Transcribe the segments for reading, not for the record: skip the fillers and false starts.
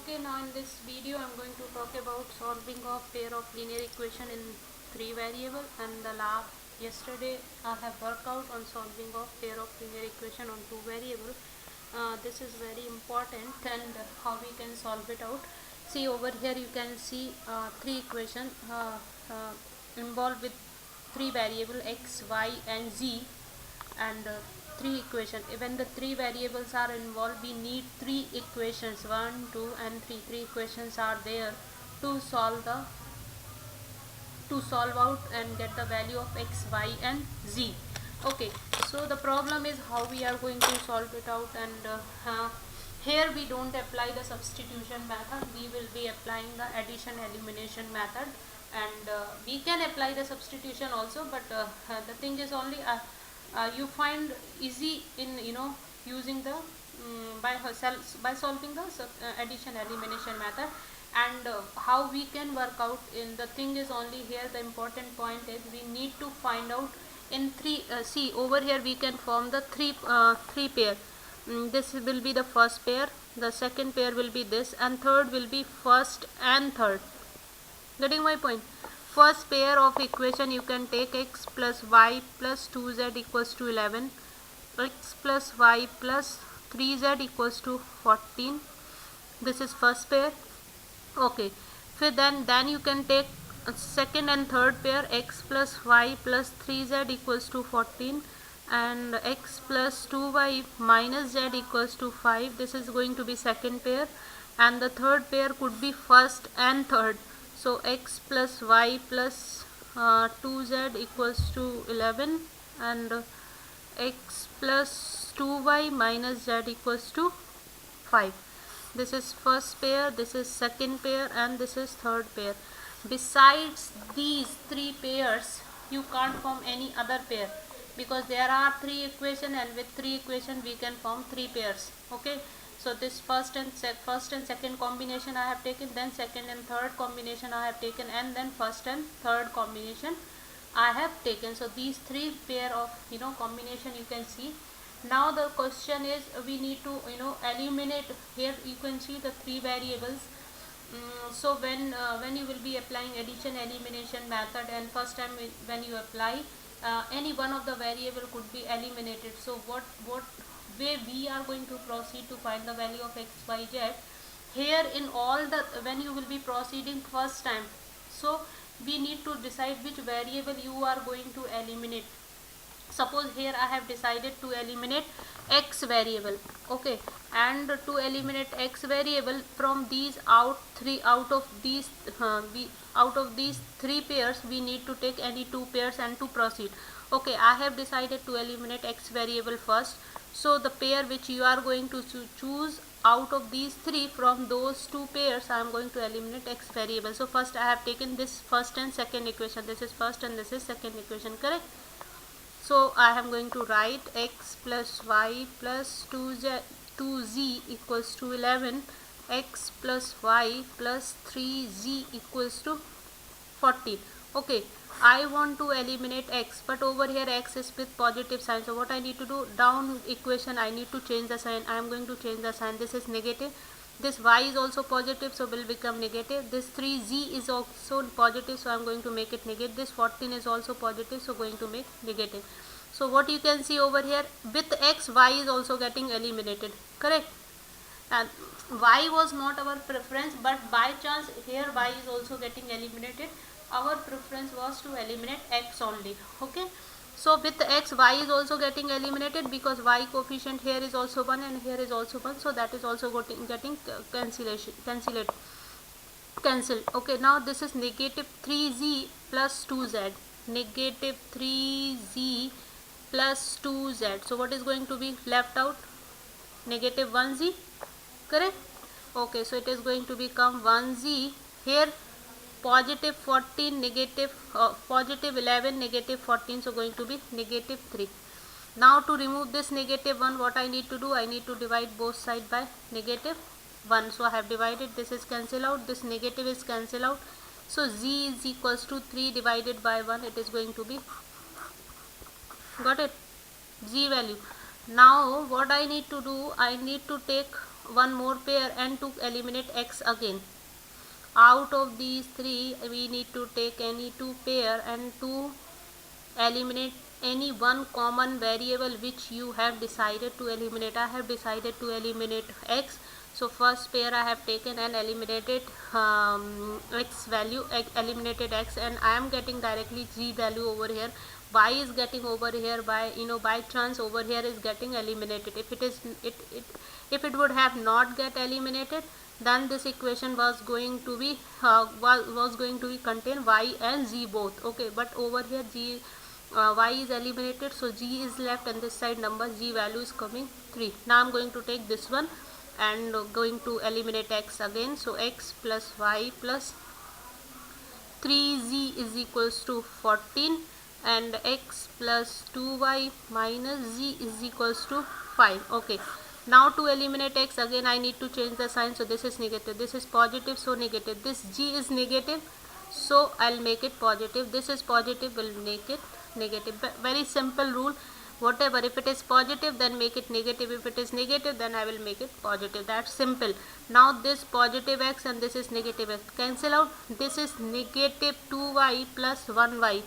Okay, now in this video I'm going to talk about solving of pair of linear equation in 3 variable, and yesterday I have worked out on solving of pair of linear equation on 2 variable. This is very important, and how we can solve it out. See over here you can see three equation involved with 3 variable x, y and z, and three equation. When the 3 variables are involved, we need 3 equations, 1, 2 and 3. 3 equations are there to solve out and get the value of x, y and z. Okay, so the problem is how we are going to solve it out, and here we don't apply the substitution method, we will be applying the addition elimination method. And we can apply the substitution also, but the thing is only you find easy in using the by solving the addition elimination method. And how we can work out, in the thing is only here the important point is we need to find out in three. See over here we can form the three pair. This will be the first pair, the second pair will be this, and third will be first and third. Getting my point? First pair of equation you can take x plus y plus 2z equals to 11, x plus y plus 3z equals to 14. This is first pair. Okay, so then you can take second and third pair, x plus y plus 3z equals to 14 and x plus 2y minus z equals to 5. This is going to be second pair, and the third pair could be first and third. So x plus y plus 2z equals to 11 and x plus 2y minus z equals to 5. This is first pair, this is second pair, and this is third pair. Besides these three pairs, you can't form any other pair, because there are three equation, and with three equation we can form three pairs. Okay, so this first and second combination I have taken, then second and third combination I have taken, and then first and third combination I have taken. So these three pair of combination you can see. Now the question is, we need to eliminate. Here you can see the 3 variables. So when you will be applying addition elimination method, and first time when you apply any one of the variable could be eliminated. So what way we are going to proceed to find the value of x, y, z? Here in all the, when you will be proceeding first time, so we need to decide which variable you are going to eliminate. Suppose here I have decided to eliminate x variable. Okay, and to eliminate x variable from these out of these three pairs, we need to take any two pairs and to proceed. Okay, I have decided to eliminate x variable first. So the pair which you are going to choose out of these three, from those two pairs I am going to eliminate x variable. So first I have taken this first and second equation. This is first and this is second equation, correct? So I am going to write x plus y plus 2z equals to 11, x plus y plus 3z equals to 14. Okay, I want to eliminate x, but over here x is with positive sign. So what I need to do, down equation I need to change the sign. I am going to change the sign. This is negative. This y is also positive, so will become negative. This 3z is also positive, so I am going to make it negative. This 14 is also positive, so going to make negative. So what you can see over here, with x, y is also getting eliminated, correct? And y was not our preference, but by chance here y is also getting eliminated. Our preference was to eliminate x only. Okay, so with x, y is also getting eliminated, because y coefficient here is also 1 and here is also 1, so that is also getting cancelled. Okay, now this is negative 3z plus 2z, negative 3z plus 2z. So what is going to be left out? Negative 1z, correct? Okay, so it is going to become 1z. Here positive 14, negative positive 11, negative 14, so going to be negative 3. Now to remove this negative 1, what I need to do, I need to divide both sides by negative 1. So I have divided, this is cancel out, this negative is cancel out. So z is equals to 3 divided by 1, it is going to be, got it, z value. Now what I need to do, I need to take one more pair and to eliminate x again. Out of these three we need to take any two pair and to eliminate any one common variable which you have decided to eliminate. I have decided to eliminate x, so first pair I have taken and eliminated x value, eliminated x, and I am getting directly z value over here. Y is getting over here by by chance over here is getting eliminated. If it is if it would have not get eliminated, then this equation was going to be was going to be contain y and z both. Okay, but over here y is eliminated, so g is left, and this side number g value is coming 3. Now I'm going to take this one and going to eliminate x again. So x plus y plus 3z is equals to 14, and x plus 2y minus z is equals to 5. Okay, now to eliminate x again I need to change the sign. So this is negative, this is positive, so negative. This g is negative, so I'll make it positive. This is positive, will make it negative. Very simple rule. Whatever, if it is positive then make it negative, if it is negative then I will make it positive. That's simple. Now this positive x and this is negative x cancel out. This is negative 2y plus 1y.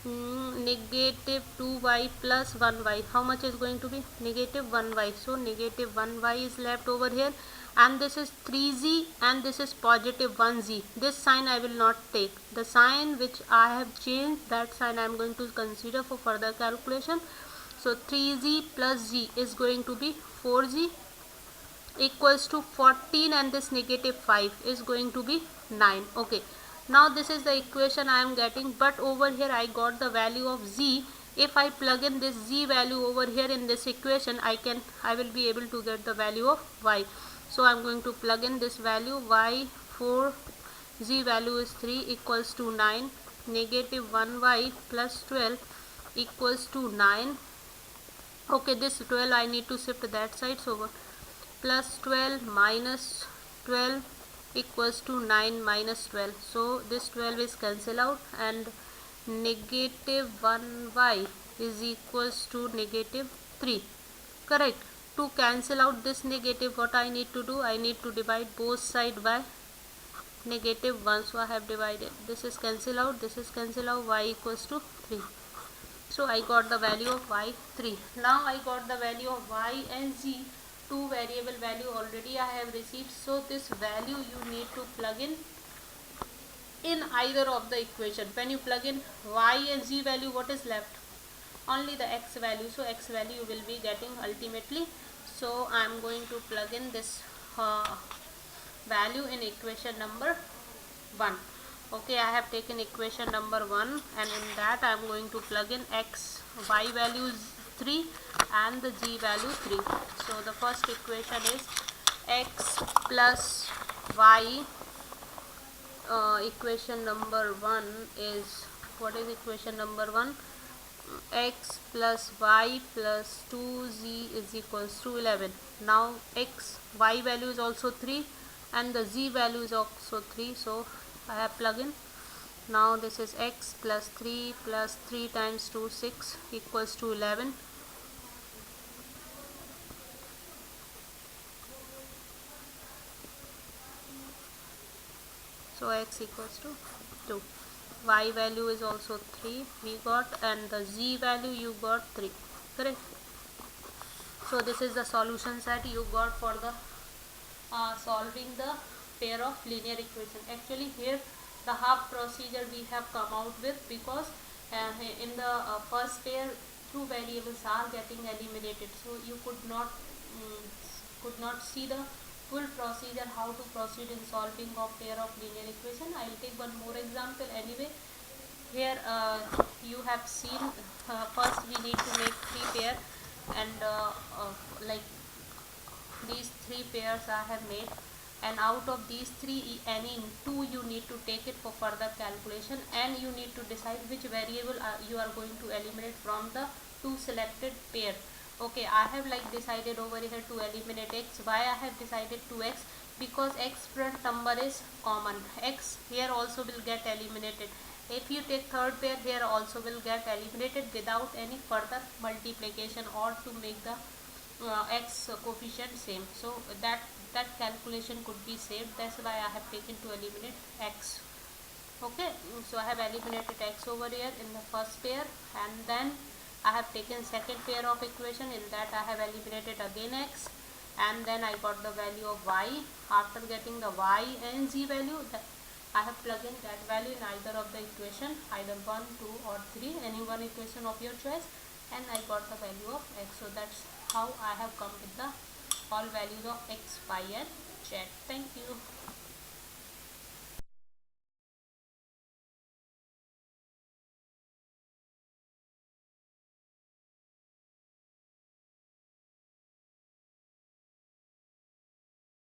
Negative 2y plus 1y, how much is going to be? Negative 1y. So negative 1y is left over here, and this is 3z and this is positive 1z. This sign I will not take. The sign which I have changed, that sign I am going to consider for further calculation. So 3z plus z is going to be 4z equals to 14, and this negative 5 is going to be 9. Okay, now this is the equation I am getting, but over here I got the value of z. If I plug in this z value over here in this equation, I will be able to get the value of y. So I am going to plug in this value y for z value is 3 equals to 9. Negative 1y plus 12 equals to 9. Okay, this 12 I need to shift that side, so plus 12 minus 12 equals to 9 minus 12. So this 12 is cancel out, and negative 1y is equals to negative 3. Correct. To cancel out this negative, what I need to do? I need to divide both sides by negative 1. So I have divided. This is cancel out, this is cancel out, y equals to 3. So I got the value of y 3. Now I got the value of y and z. Two variable value already I have received. So this value you need to plug in either of the equation. When you plug in y and z value, what is left? Only the x value. So x value you will be getting ultimately. So I am going to plug in this value in equation number 1. Okay, I have taken equation number 1, and in that I am going to plug in x, y value is 3 and the z value 3. So the first equation is x plus y. Equation number 1 is, what is equation number 1? X plus y plus 2z is equals to 11. Now x, y value is also 3 and the z value is also 3. So I have plug in. Now this is x plus 3 times 2, 6 equals to 11. So x equals to 2. Y value is also 3 we got, and the z value you got 3. Correct. So this is the solution set you got for the solving the pair of linear equation. Actually here the half procedure we have come out with, because in the first pair two variables are getting eliminated, so you could not see the full procedure how to proceed in solving of pair of linear equation. I will take one more example anyway. Here you have seen first we need to make 3 pair, and like these 3 pairs I have made, and out of these 3 any 2 you need to take it for further calculation, and you need to decide which variable you are going to eliminate from the 2 selected pair. Okay, I have like decided over here to eliminate x. Why I have decided 2x? Because x front number is common. X here also will get eliminated. If you take third pair, here also will get eliminated without any further multiplication or to make the x coefficient same, so that calculation could be saved. That's why I have taken to eliminate x. Okay, so I have eliminated x over here in the first pair, and then I have taken second pair of equation. In that I have eliminated again x, and then I got the value of y. After getting the y and z value, I have plugged in that value in either of the equation, either 1, 2 or 3, any one equation of your choice, and I got the value of x. So that's how I have come with the all values of x, y and z. Thank you.